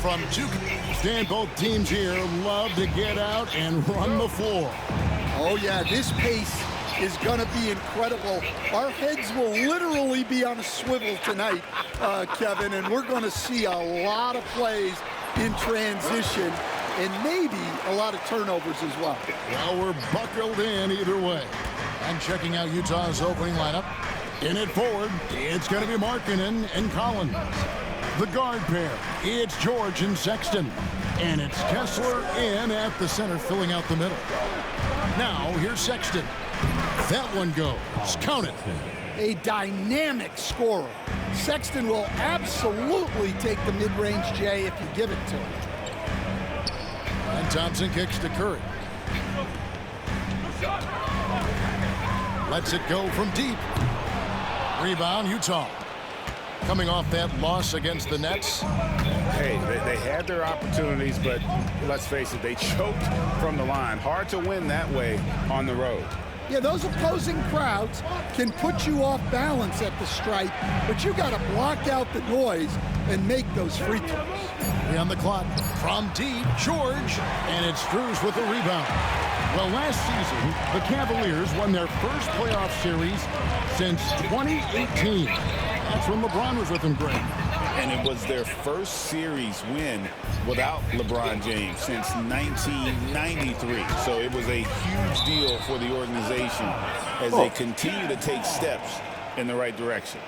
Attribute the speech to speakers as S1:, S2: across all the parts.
S1: from two. Stand both teams here love to get out and run the floor.
S2: Oh, yeah, this pace is going to be incredible. Our heads will literally be on a swivel tonight, Kevin, and we're going to see a lot of plays in transition and maybe a lot of turnovers as well.
S1: Well, we're buckled in either way. And checking out Utah's opening lineup. In it forward, it's going to be Markkanen and Collins. The guard pair, it's George and Sexton. And it's Kessler in at the center, filling out the middle. Now, here's Sexton. That one goes. Count it.
S2: A dynamic scorer. Sexton will absolutely take the mid-range J if you give it to him.
S1: And Thompson kicks to Curry. Lets it go from deep. Rebound, Utah. Coming off that loss against the Nets.
S3: Hey, they had their opportunities, but let's face it, they choked from the line. Hard to win that way on the road.
S2: Yeah, those opposing crowds can put you off balance at the stripe, but you got to block out the noise and make those free throws.
S1: 3 on the clock. From deep, George. And it's Strus with the rebound. Well, last season, the Cavaliers won their first playoff series since 2018. That's when LeBron was with them, Greg.
S3: And it was their first series win without LeBron James since 1993. So it was a huge deal for the organization as they continue to take steps in the right direction.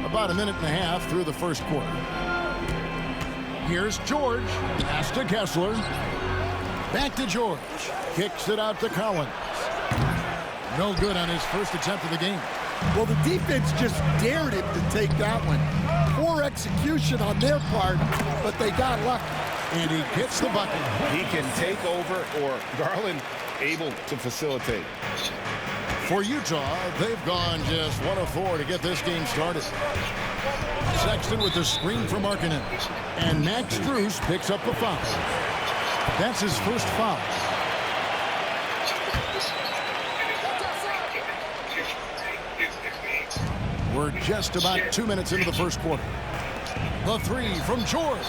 S1: About a minute and a half through the first quarter. Here's George. Pass to Kessler. Back to George. Kicks it out to Collins. No good on his first attempt of the game.
S2: Well, the defense just dared him to take that one. Poor execution on their part, but they got lucky.
S1: And he gets the bucket.
S3: He can take over, or Garland able to facilitate.
S1: For Utah, they've gone just 1 of 4 to get this game started. Sexton with the screen for Markkanen. And Max Strus picks up the foul. That's his first foul. We're just about 2 minutes into the first quarter. The three from George.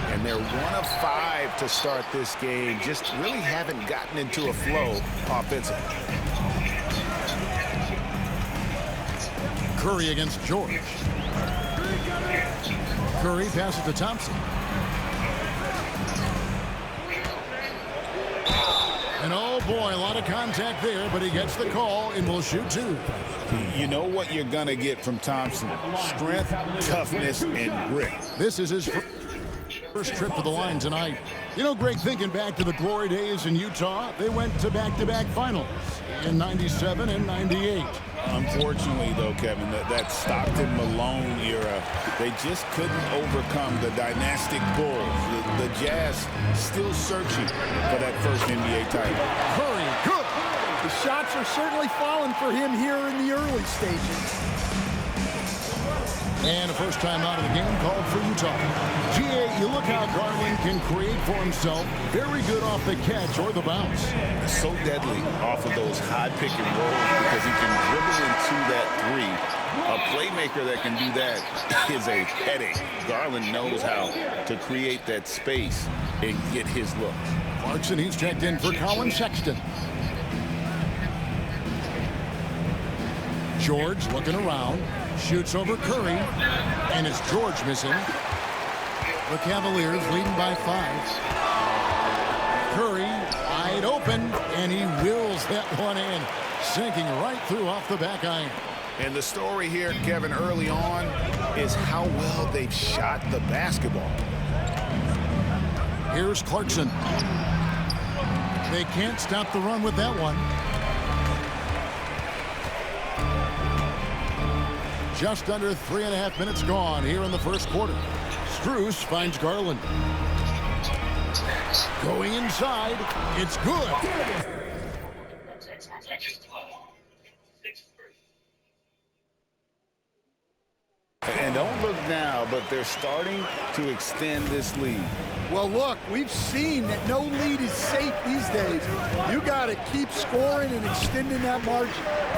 S3: And they're 1 of 5 to start this game. Just really haven't gotten into a flow offensively.
S1: Curry against George. Curry passes to Thompson. And oh boy, a lot of contact there, but he gets the call and will shoot 2.
S3: You know what you're going to get from Thompson. Strength, toughness, and grit.
S1: This is his first trip to the line tonight. You know, Greg, thinking back to the glory days in Utah, they went to back-to-back finals in 97 and 98.
S3: Unfortunately, though, Kevin, that Stockton Malone era, they just couldn't overcome the dynastic Bulls. The Jazz still searching for that first NBA title.
S1: Curry, good.
S2: The shots are certainly falling for him here in the early stages.
S1: And a first time out of the game called for Utah. GA, you look how Garland can create for himself. Very good off the catch or the bounce.
S3: So deadly off of those high pick and rolls because he can dribble into that three. A playmaker that can do that is a headache. Garland knows how to create that space and get his look.
S1: Clarkson, he's checked in for Colin Sexton. George looking around. Shoots over Curry, and it's George missing. The Cavaliers leading by 5. Curry wide open, and he wills that one in, sinking right through off the back iron.
S3: And the story here, Kevin, early on is how well they've shot the basketball.
S1: Here's Clarkson. They can't stop the run with that one. Just under 3.5 minutes gone here in the first quarter. Strus finds Garland. Going inside. It's good.
S3: And don't look now, but they're starting to extend this lead.
S2: Well, look, we've seen that no lead is safe these days. You got to keep scoring and extending that margin.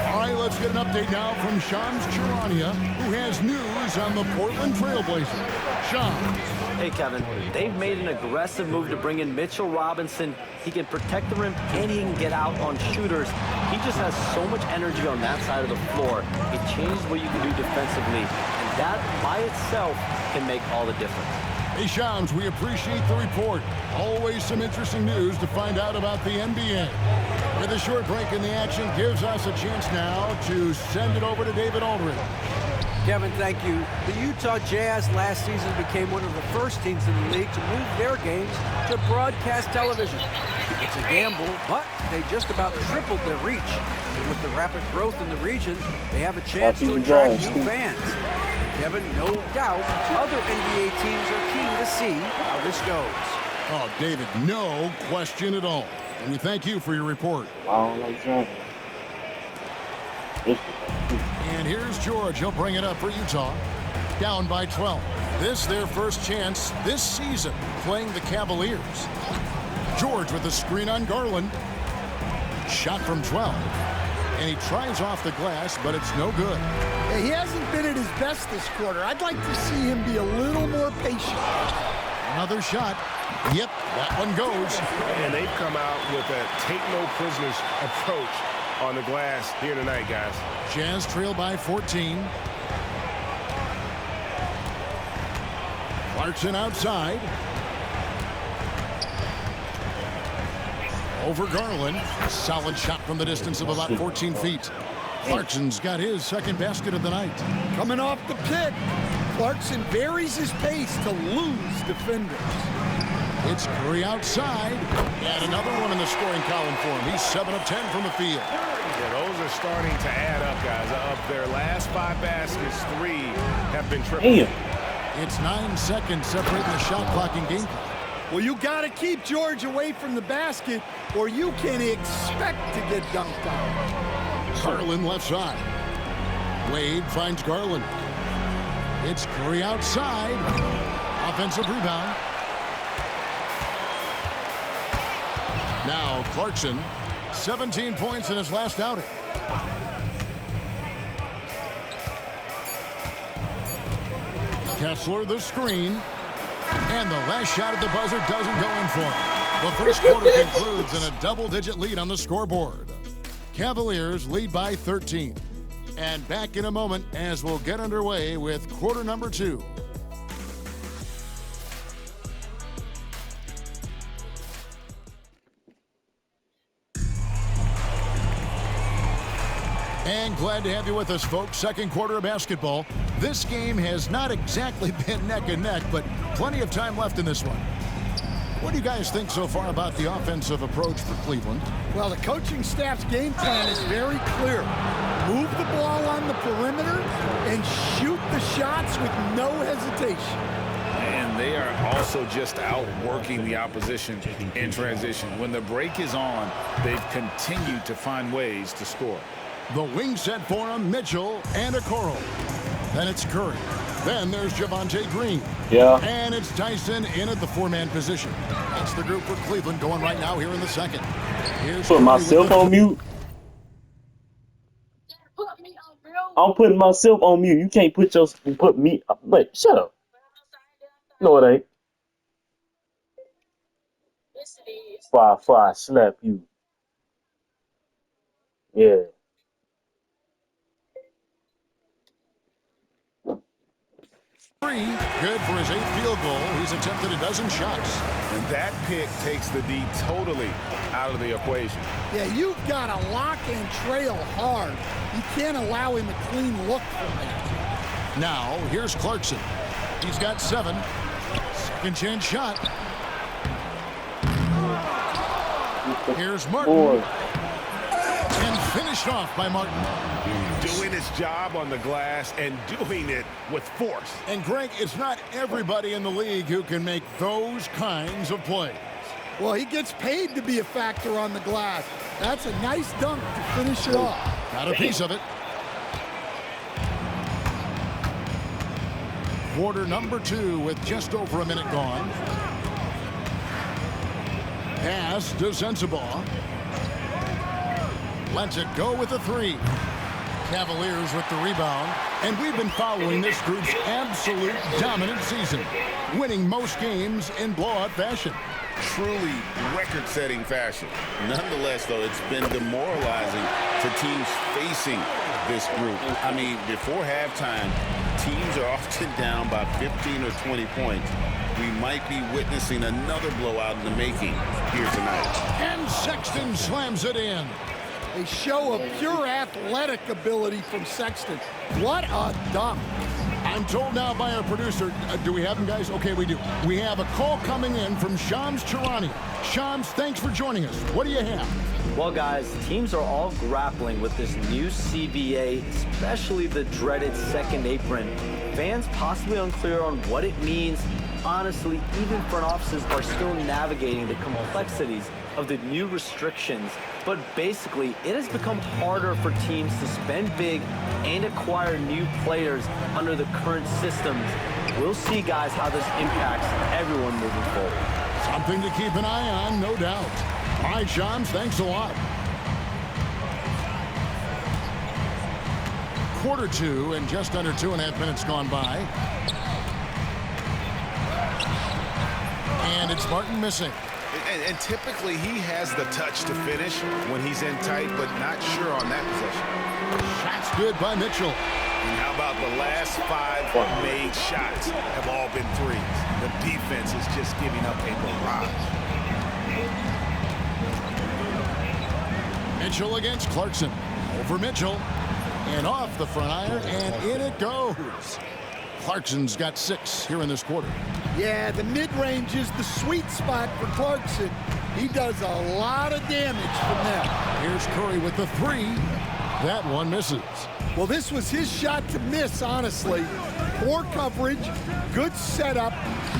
S1: All right, let's get an update now from Shams Charania, who has news on the Portland Trailblazers. Shams.
S4: Hey, Kevin, they've made an aggressive move to bring in Mitchell Robinson. He can protect the rim and he can get out on shooters. He just has so much energy on that side of the floor. It changes what you can do defensively, and that by itself can make all the difference.
S1: Hey, Shams, we appreciate the report. Always some interesting news to find out about the NBA. With a short break in the action gives us a chance now to send it over to David Aldridge.
S5: Kevin, thank you. The Utah Jazz last season became one of the first teams in the league to move their games to broadcast television. It's a gamble, but they just about tripled their reach. And with the rapid growth in the region, they have a chance to attract new fans. Kevin, no doubt, other NBA teams are keen to see how this goes.
S1: Oh, David, no question at all. And we thank you for your report. And here's George. He'll bring it up for Utah. Down by 12. This their first chance this season playing the Cavaliers. George with the screen on Garland. Shot from 12. And he tries off the glass, but it's no good.
S2: Yeah, he hasn't been at his best this quarter. I'd like to see him be a little more patient.
S1: Another shot. Yep, that one goes.
S6: And they've come out with a take-no-prisoners approach on the glass here tonight, guys.
S1: Jazz trail by 14. Clarkson outside. Over Garland. Solid shot from the distance of about 14 feet. Clarkson's got his second basket of the night.
S2: Coming off the pick, Clarkson varies his pace to lose defenders.
S1: It's Curry outside. And another one in the scoring column for him. He's 7 of 10 from the field.
S6: Yeah, those are starting to add up, guys. Of their last 5 baskets, 3 have been triple.
S1: It's 9 seconds separating the shot clock and game clock.
S2: Well, you got to keep George away from the basket or you can expect to get dunked on.
S1: Garland left side. Wade finds Garland. It's Curry outside. Offensive rebound. Now Clarkson, 17 points in his last outing. Kessler the screen. And the last shot at the buzzer doesn't go in for him. The first quarter concludes in a double-digit lead on the scoreboard. Cavaliers lead by 13. And back in a moment as we'll get underway with quarter number 2. And glad to have you with us, folks. Second quarter of basketball. This game has not exactly been neck and neck, but plenty of time left in this one. What do you guys think so far about the offensive approach for Cleveland?
S2: Well, the coaching staff's game plan is very clear. Move the ball on the perimeter and shoot the shots with no hesitation.
S3: And they are also just outworking the opposition in transition. When the break is on, they've continued to find ways to score.
S1: The wing set for him, Mitchell and Okoro. Then it's Curry. Then there's Javonte Green.
S7: Yeah.
S1: And it's Tyson in at the 4-man position. That's the group for Cleveland going right now here in the second. Here's
S7: Put myself on mute. I'm putting myself on mute. You can't put me. Wait, shut up. No, it ain't. Fire, slap you. Yeah.
S1: Good for his 8th field goal. He's attempted a dozen shots.
S6: And that pick takes the D totally out of the equation.
S2: Yeah, you've got to lock and trail hard. You can't allow him a clean look from that.
S1: Now, here's Clarkson. He's got 7. Second chance shot. Here's Martin. And finished off by Martin.
S6: Doing his job on the glass and doing it with force.
S1: And Greg, it's not everybody in the league who can make those kinds of plays.
S2: Well, he gets paid to be a factor on the glass. That's a nice dunk to finish it off.
S1: Got a piece of it. Quarter number 2 with just over a minute gone. Pass to Sensabaugh. Lets it go with a 3. Cavaliers with the rebound. And we've been following this group's absolute dominant season, winning most games in blowout fashion.
S3: Truly record-setting fashion. Nonetheless, though, it's been demoralizing to teams facing this group. I mean, before halftime, teams are often down by 15 or 20 points. We might be witnessing another blowout in the making here tonight.
S1: And Sexton slams it in.
S2: A show of pure athletic ability from Sexton. What a dunk.
S1: I'm told now by our producer, do we have him, guys? Okay, we do. We have a call coming in from Shams Charania. Shams, thanks for joining us. What do you have?
S4: Well, guys, teams are all grappling with this new CBA, especially the dreaded second apron. Fans possibly unclear on what it means. Honestly, even front offices are still navigating the complexities of the new restrictions. But basically, it has become harder for teams to spend big and acquire new players under the current systems. We'll see, guys, how this impacts everyone moving forward.
S1: Something to keep an eye on, no doubt. All right, Shams, thanks a lot. Quarter 2 and just under 2.5 minutes gone by. And it's Martin missing.
S6: And typically he has the touch to finish when he's in tight, but not sure on that possession.
S1: Shots good by Mitchell.
S6: And how about the last 5 made shots have all been threes? The defense is just giving up a barrage.
S1: Mitchell against Clarkson. Over Mitchell. And off the front iron, and in it goes. Clarkson's got 6 here in this quarter.
S2: Yeah, the mid-range is the sweet spot for Clarkson. He does a lot of damage from there.
S1: Here's Curry with the 3. That one misses.
S2: Well, this was his shot to miss, honestly. Poor coverage, good setup.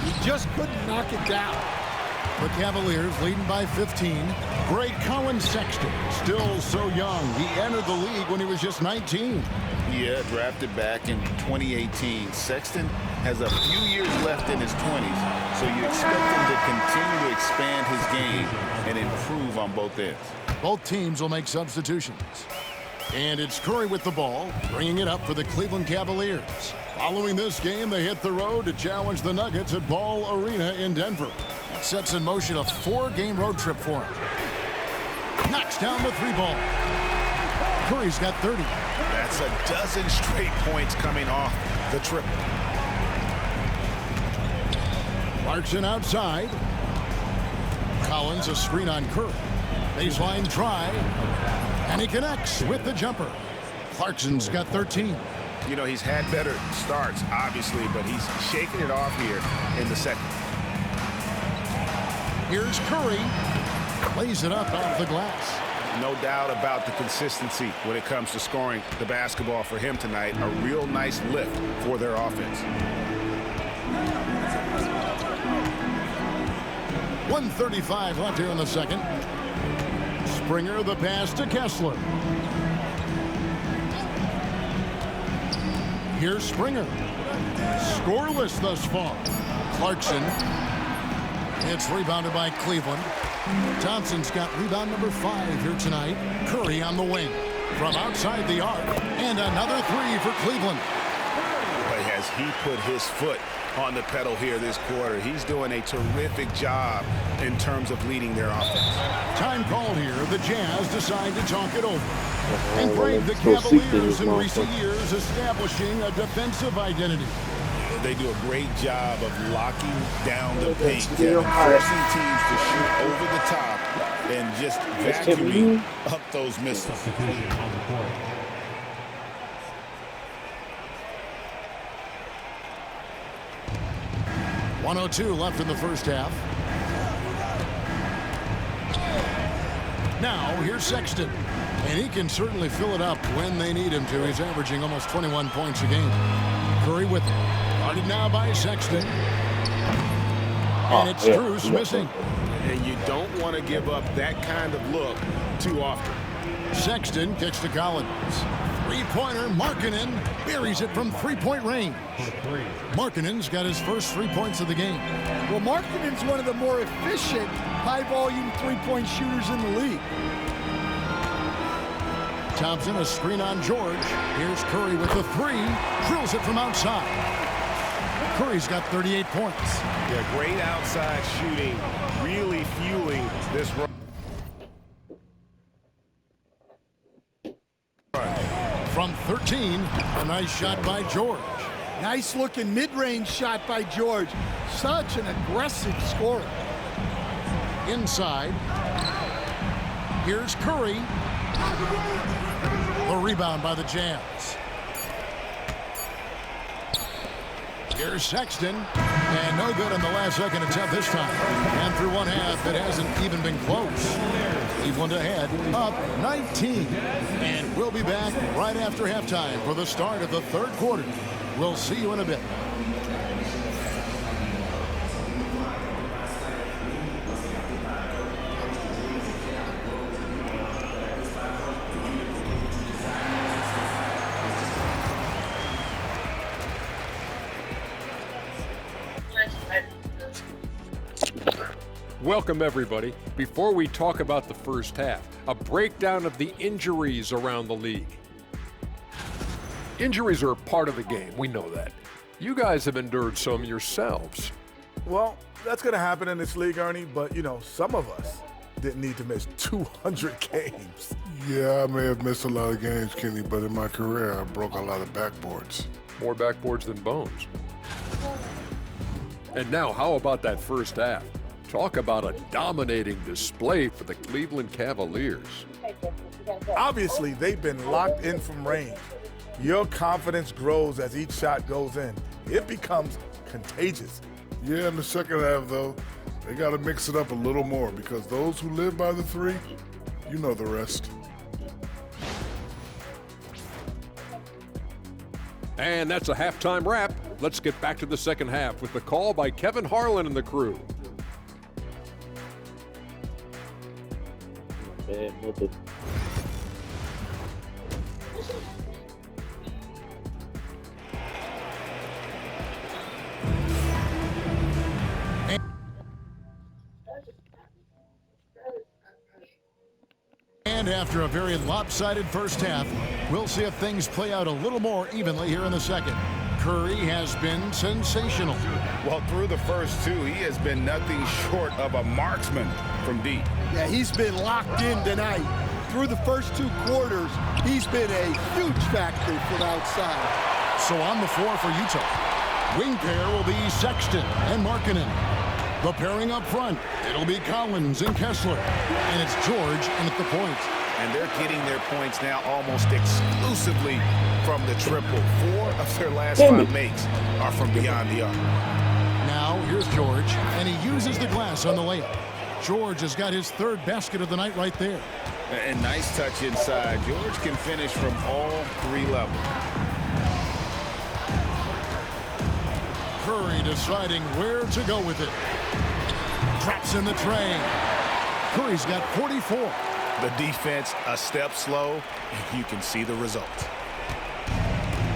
S2: He just couldn't knock it down.
S1: The Cavaliers leading by 15. Greg Cowan Sexton, still so young. He entered the league when he was just 19.
S3: Yeah, drafted back in 2018. Sexton has a few years left in his 20s, so you expect him to continue to expand his game and improve on both ends.
S1: Both teams will make substitutions. And it's Curry with the ball, bringing it up for the Cleveland Cavaliers. Following this game, they hit the road to challenge the Nuggets at Ball Arena in Denver. That sets in motion a 4-game road trip for him. Knocks down the 3 ball. Curry's got 30.
S6: That's a dozen straight points coming off the triple.
S1: Clarkson outside. Collins a screen on Curry. Baseline try. And he connects with the jumper. Clarkson's got 13.
S6: You know, he's had better starts, obviously, but he's shaking it off here in the second.
S1: Here's Curry. Lays it up off the glass.
S6: No doubt about the consistency when it comes to scoring the basketball for him tonight. A real nice lift for their offense.
S1: 1:35 left here in the second. Springer the pass to Kessler. Here's Springer. Scoreless thus far. Clarkson. It's rebounded by Cleveland. Thompson's got rebound number 5 here tonight. Curry on the wing. From outside the arc. And another 3 for Cleveland.
S6: But has he put his foot on the pedal here this quarter? He's doing a terrific job in terms of leading their offense.
S1: Time called here. The Jazz decide to talk it over. And brave the Cavaliers in recent years establishing a defensive identity.
S6: They do a great job of locking down the paint, forcing teams to shoot over the top and just vacuuming up those missiles.
S1: 1:02 left in the first half. Now, here's Sexton. And he can certainly fill it up when they need him to. He's averaging almost 21 points a game. Curry with it. Guarded now by Sexton. And it's Strus missing.
S6: And you don't want to give up that kind of look too often.
S1: Sexton kicks to Collins. Three-pointer, Markkanen buries it from three-point range. Markkanen's got his first 3 points of the game.
S2: Well, Markkanen's one of the more efficient, high-volume three-point shooters in the league.
S1: Thompson, a screen on George. Here's Curry with the three. Drills it from outside. Curry's got 38 points.
S6: Yeah, great outside shooting, really fueling this run.
S1: From 13, a nice shot by George.
S2: Nice looking mid-range shot by George. Such an aggressive scorer.
S1: Inside. Here's Curry. The rebound by the Jazz. Here's Sexton. And no good in the last second attempt this time. And through one half, it hasn't even been close. Cleveland ahead, up 19. And we'll be back right after halftime for the start of the third quarter. We'll see you in a bit.
S8: Welcome, everybody. Before we talk about the first half, a breakdown of the injuries around the league. Injuries are part of the game. We know that. You guys have endured some yourselves.
S9: Well, that's going to happen in this league, Ernie, but, you know, some of us didn't need to miss 200 games.
S10: Yeah, I may have missed a lot of games, Kenny, but in my career, I broke a lot of backboards.
S8: More backboards than bones. And now, how about that first half? Talk about a dominating display for the Cleveland Cavaliers.
S9: Obviously, they've been locked in from range. Your confidence grows as each shot goes in. It becomes contagious.
S10: Yeah, in the second half, though, they got to mix it up a little more because those who live by the three, you know the rest.
S8: And that's a halftime wrap. Let's get back to the second half with the call by Kevin Harlan and the crew.
S1: And after a very lopsided first half, we'll see if things play out a little more evenly here in the second. Curry has been sensational.
S3: Well, through the first two, he has been nothing short of a marksman from deep.
S2: Yeah, he's been locked in tonight. Through the first two quarters, he's been a huge factor from outside.
S1: So on the floor for Utah, wing pair will be Sexton and Markkanen. The pairing up front, it'll be Collins and Kessler. And it's George in at the point.
S3: And they're getting their points now almost exclusively from the triple. 4 of their last 5 makes are from beyond the arc.
S1: Now here's George, and he uses the glass on the layup. George has got his third basket of the night right there.
S3: And nice touch inside. George can finish from all 3 levels.
S1: Curry deciding where to go with it. Traps in the tray. Curry's got 44.
S3: The defense a step slow, and you can see the results.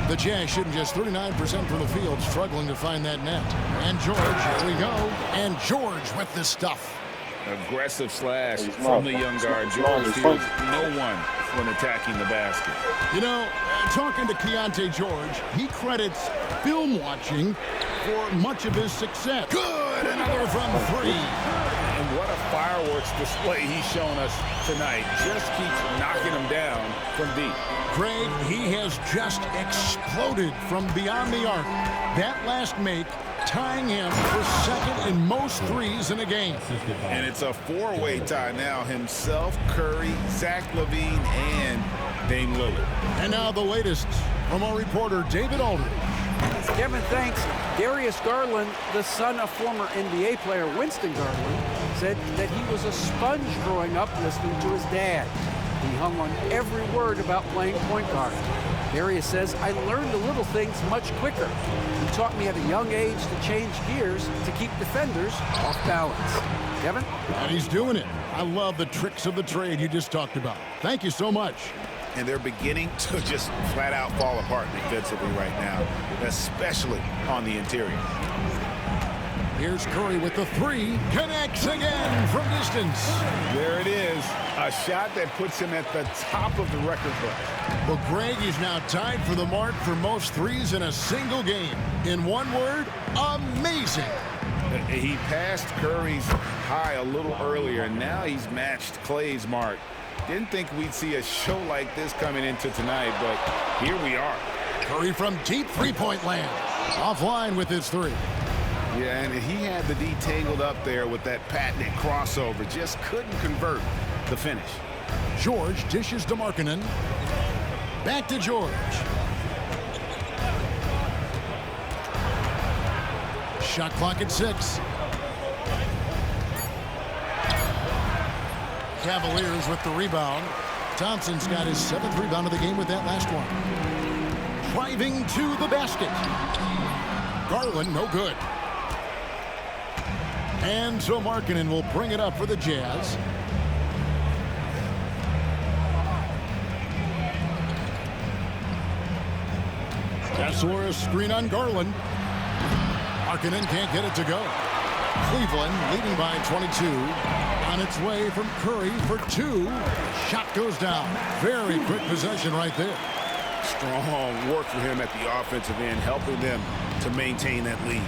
S1: The Jazz shooting just 39% from the field, struggling to find that net. And George, here we go. And George with the stuff.
S3: Aggressive slash from the young guard. George feels no one when attacking the basket.
S1: You know, talking to Keontae George, he credits film watching for much of his success. Good, another from 3.
S3: And what a fireworks display he's shown us tonight. Just keeps knocking him down from deep.
S1: Greg, he has just exploded from beyond the arc. That last make tying him for second in most threes in a game.
S3: And it's a 4-way tie now. Himself, Curry, Zach LaVine, and Dame Lillard.
S1: And now the latest from our reporter, David Aldridge.
S5: Kevin, thanks. Darius Garland, the son of former NBA player Winston Garland, said that he was a sponge growing up listening to his dad. He hung on every word about playing point guard. Darius says, I learned the little things much quicker. He taught me at a young age to change gears to keep defenders off balance. Kevin?
S1: And he's doing it. I love the tricks of the trade you just talked about. Thank you so much.
S6: and they're beginning to just flat out fall apart defensively right now, especially on the interior.
S1: Here's Curry with the three. Connects again from distance.
S6: There it is. A shot that puts him at the top of the record book.
S1: Well, Greg is now tied for the mark for most threes in a single game. In one word, amazing.
S6: He passed Curry's high a little earlier, and now he's matched Clay's mark. Didn't think we'd see a show like this coming into tonight, but here we are.
S1: Curry from deep three-point land. Offline with his three.
S6: Yeah, and he had the D tangled up there with that patented crossover. Just couldn't convert the finish.
S1: George dishes to Markkanen. Back to George. Shot clock at 6. Cavaliers with the rebound. Thompson's got his 7th rebound of the game with that last one. Driving to the basket. Garland, no good. And so Markkanen will bring it up for the Jazz. Kessler screen on Garland. Markkanen can't get it to go. Cleveland leading by 22. On its way from Curry for 2. Shot goes down. Very quick possession right there.
S6: Strong work for him at the offensive end, helping them to maintain that lead.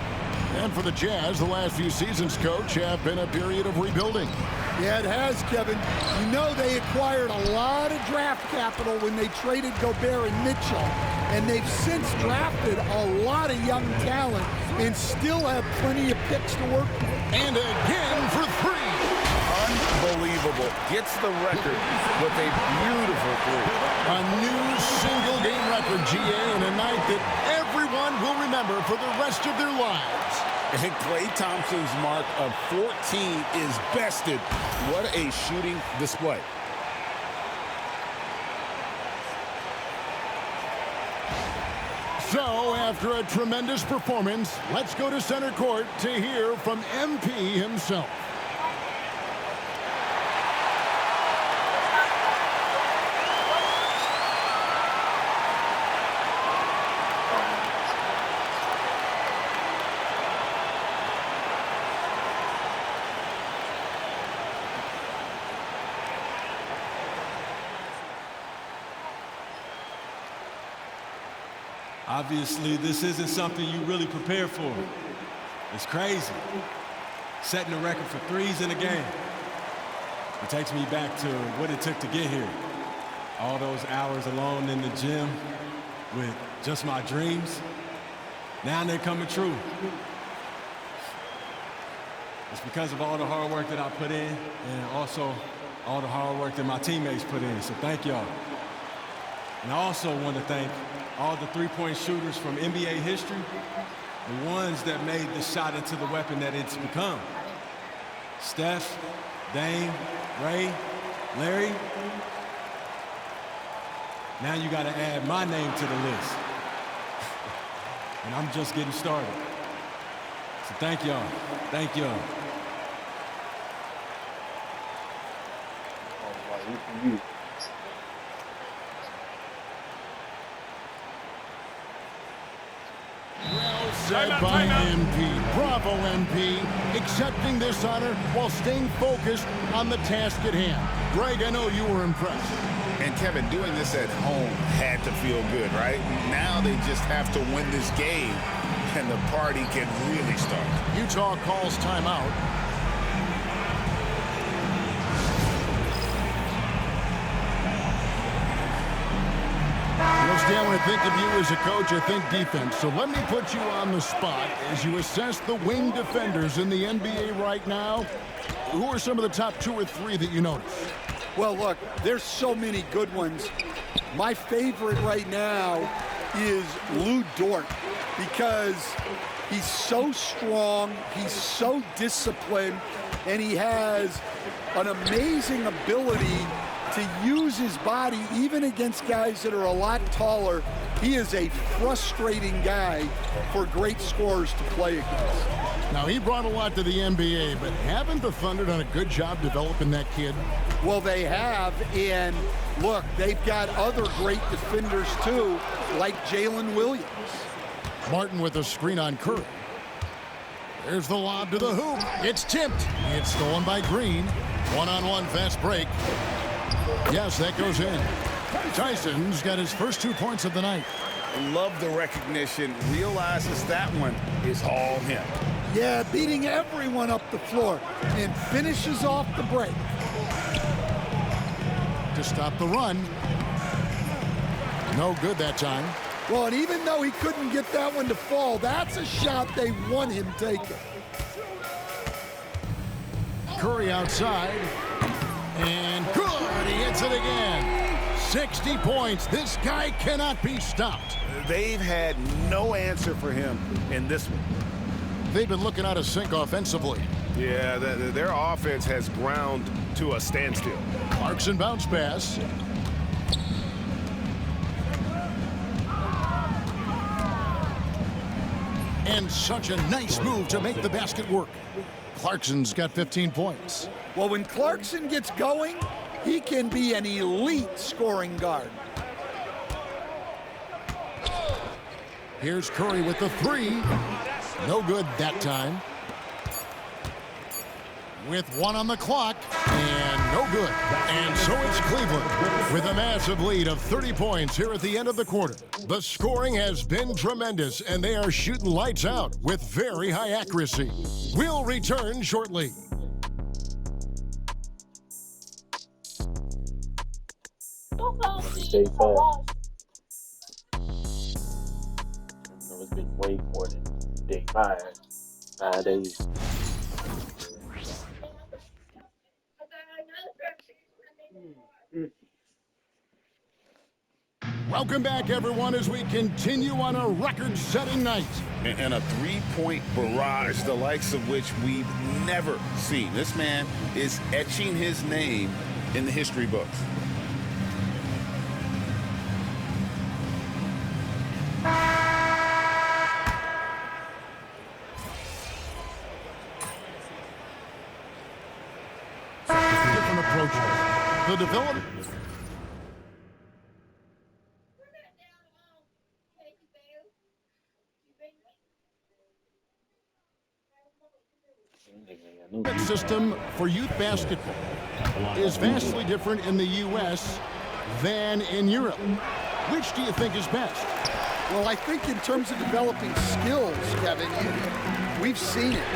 S1: And for the Jazz, the last few seasons, Coach, have been a period of rebuilding.
S2: Yeah, it has, Kevin. You know they acquired a lot of draft capital when they traded Gobert and Mitchell. And they've since drafted a lot of young talent and still have plenty of picks to work with.
S1: And again for 3.
S6: Unbelievable. Gets the record with a beautiful 3.
S1: A new single-game record, GA, in a night that everyone will remember for the rest of their lives.
S6: And Klay Thompson's mark of 14 is bested. What a shooting display.
S1: So, after a tremendous performance, let's go to center court to hear from MP himself.
S11: Obviously, this isn't something you really prepare for. It's crazy. Setting a record for threes in a game. It takes me back to what it took to get here. All those hours alone in the gym with just my dreams. Now they're coming true. It's because of all the hard work that I put in and also all the hard work that my teammates put in. So thank y'all. And I also want to thank all the three-point shooters from NBA history, the ones that made the shot into the weapon that it's become. Steph, Dame, Ray, Larry. Now you got to add my name to the list. And I'm just getting started. So thank y'all. Thank y'all.
S1: Said by MP. Bravo, MP. Accepting this honor while staying focused on the task at hand. Greg, I know you were impressed.
S6: And Kevin, doing this at home had to feel good, right? Now they just have to win this game, and the party can really start.
S1: Utah calls timeout. Stan, when I think of you as a coach, I think defense. So let me put you on the spot as you assess the wing defenders in the NBA right now. Who are some of the top 2 or 3 that you notice?
S2: Well, look, there's so many good ones. My favorite right now is Lou Dort because he's so strong, he's so disciplined, and he has an amazing ability to use his body even against guys that are a lot taller. He is a frustrating guy for great scorers to play against.
S1: Now, he brought a lot to the NBA, but haven't the Thunder done a good job developing that kid?
S2: Well, they have, and look, they've got other great defenders too, like Jalen Williams.
S1: Martin with a screen on Curry. There's the lob to the hoop. It's tipped. It's stolen by Green. One-on-one fast break. Yes, that goes in. Tyson's got his first 2 points of the night.
S6: Love the recognition. Realizes that one is all him.
S2: Yeah, beating everyone up the floor and finishes off the break.
S1: To stop the run. No good that time.
S2: Well, and even though he couldn't get that one to fall, that's a shot they want him taking.
S1: Curry outside. And good. He hits it again. 60 points. This guy cannot be stopped.
S6: They've had no answer for him in this one.
S1: They've been looking out of sync offensively.
S12: Yeah, their offense has ground to a standstill.
S1: Clarkson bounce pass. And such a nice move to make the basket work. Clarkson's got 15 points.
S2: Well, when Clarkson gets going, he can be an elite scoring guard.
S1: Here's Curry with the three. No good that time. With one on the clock, and no good. And so it's Cleveland with a massive lead of 30 points here at the end of the quarter. The scoring has been tremendous, and they are shooting lights out with very high accuracy. We'll return shortly.
S7: Day 5. It's been way more than day 5. 5 days.
S1: Welcome back, everyone, as we continue on a record-setting night.
S3: And a three-point barrage, the likes of which we've never seen. This man is etching his name in the history books.
S1: Different approaches. The development. System for youth basketball is vastly different in the U.S. than in Europe. Which do you think is best?
S2: Well, I think in terms of developing skills, Kevin, we've seen it.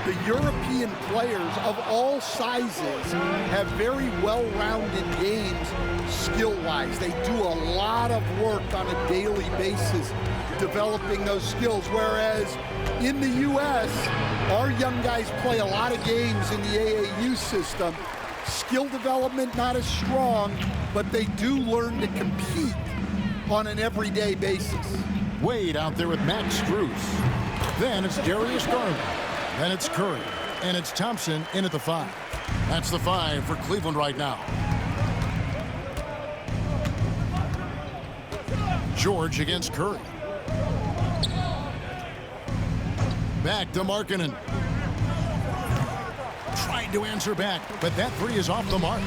S2: The European players of all sizes have very well-rounded games skill-wise. They do a lot of work on a daily basis developing those skills, whereas in the U.S., our young guys play a lot of games in the AAU system. Skill development not as strong, but they do learn to compete on an everyday basis.
S1: Wade out there with Max Strus. Then it's Darius Garland. Then it's Curry. And it's Thompson in at the 5. That's the 5 for Cleveland right now. George against Curry. Back to Markkanen. Trying to answer back, but that 3 is off the mark.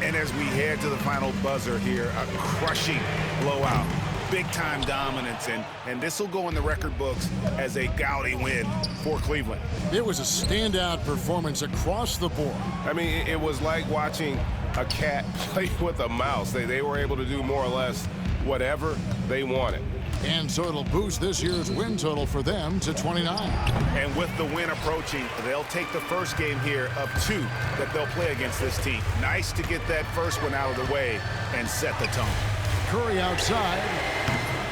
S6: And as we head to the final buzzer here, a crushing blowout. Big-time dominance, and this will go in the record books as a gaudy win for Cleveland.
S1: It was a standout performance across the board.
S12: I mean, it was like watching a cat play with a mouse. They were able to do more or less whatever they wanted.
S1: And so it'll boost this year's win total for them to 29.
S6: And with the win approaching, they'll take the first game here of 2 that they'll play against this team. Nice to get that first one out of the way and set the tone.
S1: Curry outside.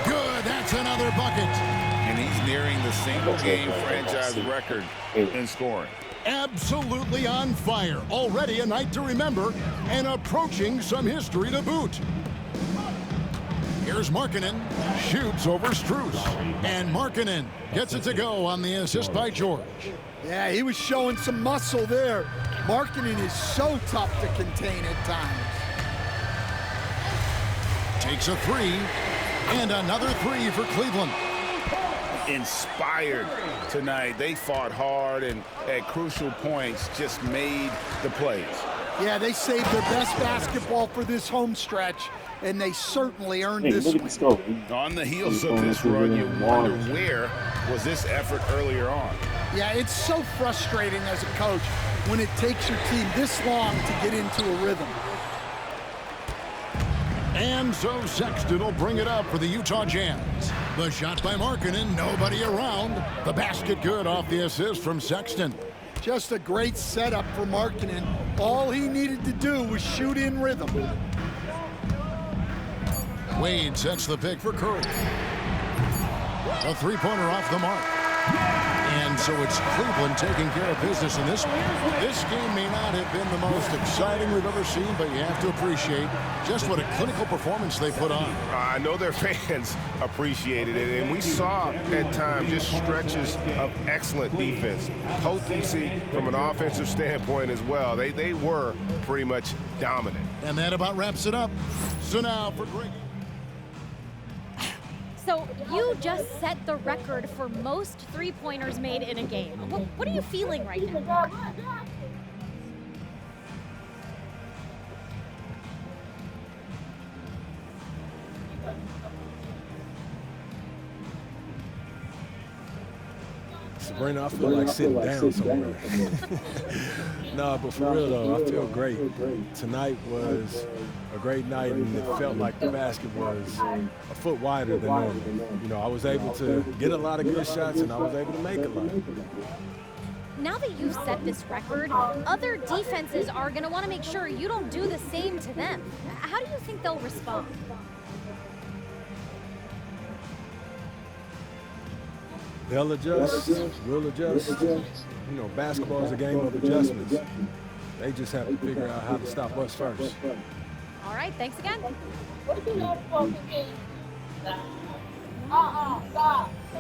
S1: Good, that's another bucket.
S3: And he's nearing the single-game franchise record in scoring.
S1: Absolutely on fire. Already a night to remember and approaching some history to boot. Here's Markkanen, shoots over Strus. And Markkanen gets it to go on the assist by George.
S2: Yeah, he was showing some muscle there. Markkanen is so tough to contain at times.
S1: takes a three, and another three for Cleveland.
S3: Inspired tonight. They fought hard and at crucial points just made the plays.
S2: Yeah, they saved their best basketball for this home stretch, and they certainly earned this win.
S3: On the heels of this run, you wonder where was this effort earlier on.
S2: Yeah, it's so frustrating as a coach when it takes your team this long to get into a rhythm.
S1: And so Sexton will bring it up for the Utah Jazz. The shot by Markkanen, nobody around. The basket good off the assist from Sexton.
S2: Just a great setup for Markkanen. All he needed to do was shoot in rhythm.
S1: Wade sets the pick for Curry. A three-pointer off the mark. And so it's Cleveland taking care of business in this one. This game may not have been the most exciting we've ever seen, but you have to appreciate just what a clinical performance they put on.
S12: I know their fans appreciated it, and we saw at times just stretches of excellent defense, potency from an offensive standpoint as well. They were pretty much dominant.
S1: And that about wraps it up. So now for Greg.
S13: So you just set the record for most three-pointers made in a game. What are you feeling right now?
S11: Sabrina, I feel like sitting down somewhere. No, but for real though, I feel great. Tonight was a great night, and it felt like the basket was a foot wider than normal. You know, I was able to get a lot of good shots, and I was able to make a lot.
S13: Now that you've set this record, other defenses are going to want to make sure you don't do the same to them. How do you think they'll respond?
S11: They'll adjust, we'll adjust. You know, basketball is a game of adjustments. They just have to figure out how to stop us first.
S13: All right, thanks again.